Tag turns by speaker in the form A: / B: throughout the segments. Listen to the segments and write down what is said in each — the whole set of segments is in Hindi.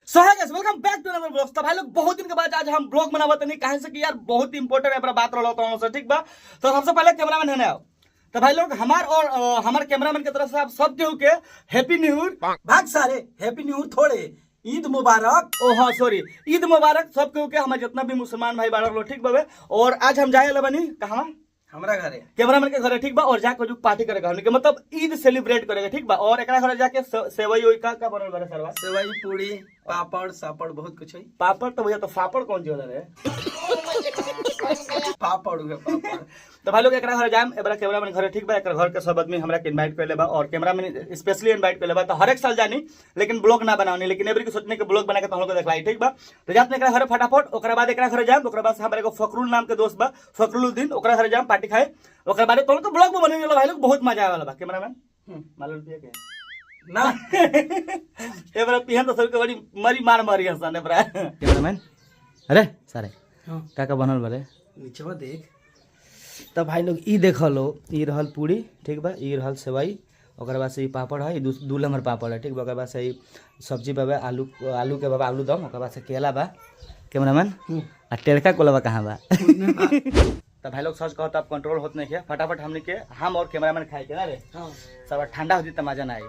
A: सो है guys, welcome back to another blog. तो भाई लोग बहुत दिन के बाद आज हम ब्लॉग बनावत नहीं काहे से कि यार बहुत इंपॉर्टेंट है बात रहा होता हूं, ठीक बा। तो सबसे पहले कैमरामैन है ना, तो भाई लोग हमार और हमारे कैमरामैन की तरफ से आप सब केहू के हैप्पी न्यू ईयर। भाग सारे हैप्पी न्यू ईयर थोड़े ईद मुबारक। ओ हाँ सॉरी, ईद मुबारक सब केहू के, हमारे जितना भी मुसलमान भाई बारह लोग, ठीक बाबे। और आज हम जाए बनी कहाँ,
B: हमारा घर है,
A: कैमरामैन के घर है, ठीक बा। और जाके जो पार्टी करेगा हमने के मतलब ईद सेलिब्रेट करेगा, ठीक बा। और एकरा घर जाके सेवई ओई का बनल बारे सरवा,
B: सेवई पूरी पापड़ सापड़ बहुत कुछ है।
A: पापड़ तो भैया, तो पापड़ कौन सी वाला है?
B: पापड़ हुए पापड़।
A: तो भाई लोग एकरा घर जाम, एबरा कैमरामैन घर है, ठीक बा। एकरा घर के सब आदमी हमरा के इनवाइट कर लेबा और कैमरामैन स्पेशली इनवाइट कर लेबा। तो हर एक साल जानी लेकिन ब्लॉग ना बनावनी, लेकिन एवरी के सोचने के ब्लॉग बना के तो हम लोग देखलाई, ठीक बा। तो जात में एकरा घर फटाफट, ओकरा बाद एकरा घर जाम, ओकरा बाद से हमारे को फकरुल नाम के दोस्त बा, फकरुलउद्दीन, ओकरा घर जाम पार्टी खाए। ओकरा बाद तो लोग ब्लॉग में बने वाला भाई लोग, बहुत मजा आवे वाला बा। कैमरामैन मालूम पिए के ना एबरा पिहन तो सबके बड़ी मरी मार मारी हसन एबरा। कैमरामैन अरे सारे काका बनल बारे
B: नीचे देख।
A: तब भाई लोग ई देख लो, ई रहल पूरी, ठीक बा, ई रहल सेवई, ओकर बाद से ई पापड़ है, दू नंबर पापड़ है, ठीक बा। ओकर बाद से ई सब्जी बा, आलू के बा, आलू दम, ओकर बाद से केला बा। कैमरामैन आ टेरका कोलवा कहाँ बा? तब भाई लोग सच कहो तो आप कंट्रोल होत नहीं है, फटाफट हमने के हम और कैमरामैन खाए के ना रे सब ठंडा होती तो मजा ना आई।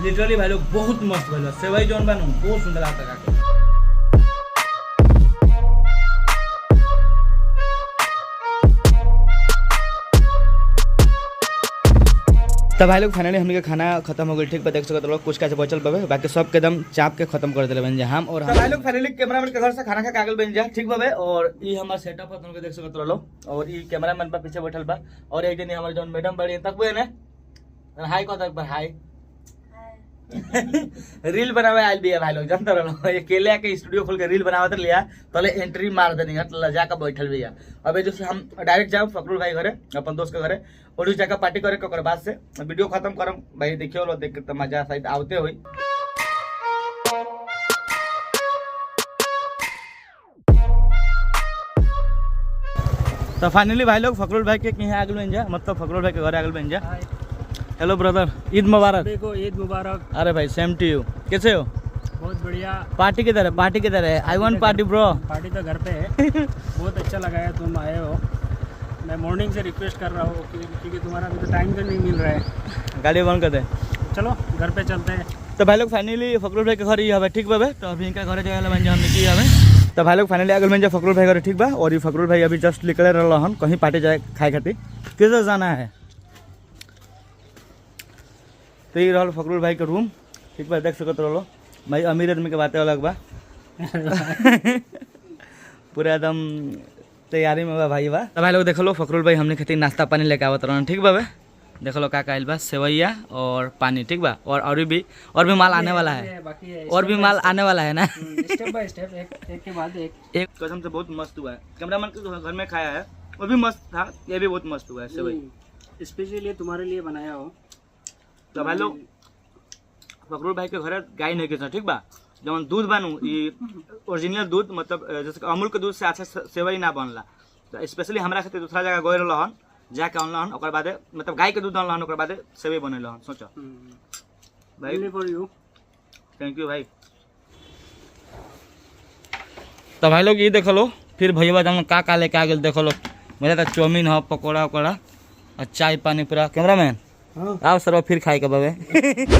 A: लिटरली भाई लोग बहुत मस्त भइल, सेवई जौन बा बहुत सुंदर आता काके। तब भाई लोग फाइनली हमने के खाना खत्म हो गई, ठीक बा। देख सकते लोग कुछ कैसे बचल पावे, बाकी सब के दम चाप के खत्म कर देले बन जा हम। और भाई लोग फाइनली कैमरामैन के घर से खाना खा कागल बन जा, ठीक बा। और ई हमार सेटअप है, तुमके देख सकते लोग। और ई कैमरामैन बा पीछे बैठल बा, और एक दिन हमारे जौन मैडम बड़ी तक वो है ना, हाय को तक हाय रील बनावे आइल भी है भाई लोग, जानते रहो। ये केले के स्टूडियो खोल के रील बनावत लिया, पहले एंट्री मार देनी हट जाकर बैठल भी है। अब जो हम डायरेक्ट जाओ फकरुल भाई घरे, अपन दोस्त के घरे, और उस जगह पार्टी करे के बाद से वीडियो खत्म करम भाई। देखियो लो, देख के मजा शायद आवते हुई। तो फाइनली भाई लोग फकरुल भाई के कहीं आगल बन जा, मतलब फकरुल भाई के घरे आगल बन जा। हेलो ब्रदर, ईद मुबारक।
C: देखो ईद मुबारक।
A: अरे भाई सेम टू यू, कैसे हो?
C: बहुत बढ़िया।
A: पार्टी किधर है? पार्टी किधर है? I want party bro.
C: Party तो घर पे है। बहुत अच्छा लगा है तुम आए हो। मैं मॉर्निंग से रिक्वेस्ट कर रहा हूँ क्योंकि तुम्हारा अभी तो टाइम तो नहीं मिल रहा है।
A: गाड़ी बंद कर दे,
C: चलो घर पे चलते हैं।
A: तो भाई लोग फाइनली फकरुल भाई के घर ही हवे, ठीक बा। तो अभी इनका घर जाए बन जा हमने की हवे। तो भाई लोग फाइनली आगल बन जा फकरुल भाई घर, ठीक बा। और ये फकरुल भाई अभी जस्ट निकले रहा हन कहीं पार्टी जाए खाए खातिर, किधर जाना है। तो ये रहल फकरुल भाई के रूम, ठीक बा। देख सकते रहो भाई, अमीर आदमी के बातें अलग बा। पूरा एकदम तैयारी में बा भाई बा। तो भाई लोग देख लो फकरुल भाई हमने खातिर नाश्ता पानी लेके आवत रहन, ठीक बा। देख लो का आइल बा, सेवैया और पानी, ठीक बा। और भी माल आने वाला है, और भी माल आने वाला है ना।
C: स्टेप बाय स्टेप, एक के बाद एक
A: कसम से बहुत मस्त हुआ है। कैमरामैन के घर में खाया है, वो भी मस्त था, ये भी बहुत मस्त हुआ है सेवई,
C: स्पेशली तुम्हारे लिए बनाया हो।
A: तो भाई लोग फकरुल भाई के घर गाय नहीं कितना, ठीक बा। जब दूध बनू ओरिजिनल दूध, मतलब जैसे अमूल के दूध से अच्छा सेवई ना बनला, तो स्पेशली हमरा खातिर दूसरा जगह गए रहन, जाके अनलहन, ओकर बाद मतलब गाय के दूध अनलहन, ओकर बाद सेवई बनेलहन। सोचो भाई,
C: फॉर यू,
A: थैंक यू भाई। तो भाई लोग ये देख लो, फिर भैया जब का लेके आ गए देख लो, मेरा तो चाउमीन है, पकौड़ा वकौड़ा और चाय पानी पूरा। कैमरामैन आओ सर फिर खाए के बाबे।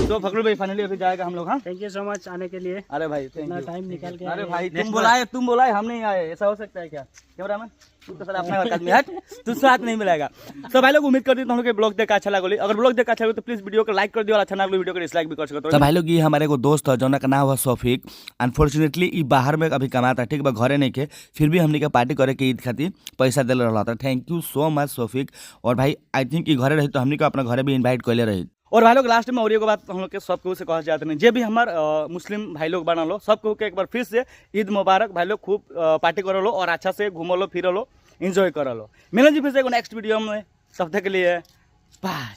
A: तो फकरुल भाई फाइनली अभी जाएगा हम लोग। हाँ
C: थैंक यू सो मच आने के लिए।
A: अरे भाई
C: इतना टाइम निकाल के।
A: अरे भाई तुम बुलाए हम नहीं आए, ऐसा हो सकता है क्या? कैमरामैन तू तो सर अपना आदमी हट, तू साथ नहीं मिलेगा। तो भाई लोग उम्मीद करते हैं हम लोग के ब्लॉग देखा अच्छा लगे। अगर ब्लॉग देखा अच्छा लगे तो प्लीज वीडियो को लाइक कर दियो, और अच्छा ना लगे वीडियो को डिसलाइक भी कर सकते हो। तो भाई लोग ये हमारे को दोस्त है जो का नाम हुआ शौफिक, अनफॉर्चुनेटली ये बाहर में अभी कमाता, ठीक बा, घरे नहीं के, फिर भी हमने के पार्टी करे के ईद खातिर पैसा दिल रहा था। Thank you so much Shafiq. और भाई आई थिंक ये घरे रही तो हमने को अपना घरे भी इन्वाइट कर ले रही। और भाई लोग लास्ट में और एगो बात हम लोग के सब केहू से कहना चाहते हैं, जे भी हमार मुस्लिम भाई लोग बना लो, सब केहू के एक बार फिर से ईद मुबारक भाई लोग। खूब पार्टी करो लो और अच्छा से घूमो लो, फिरो लो, एंजॉय करो लो। मिलन जी फिर से नेक्स्ट वीडियो में, सब तक के लिए बाय।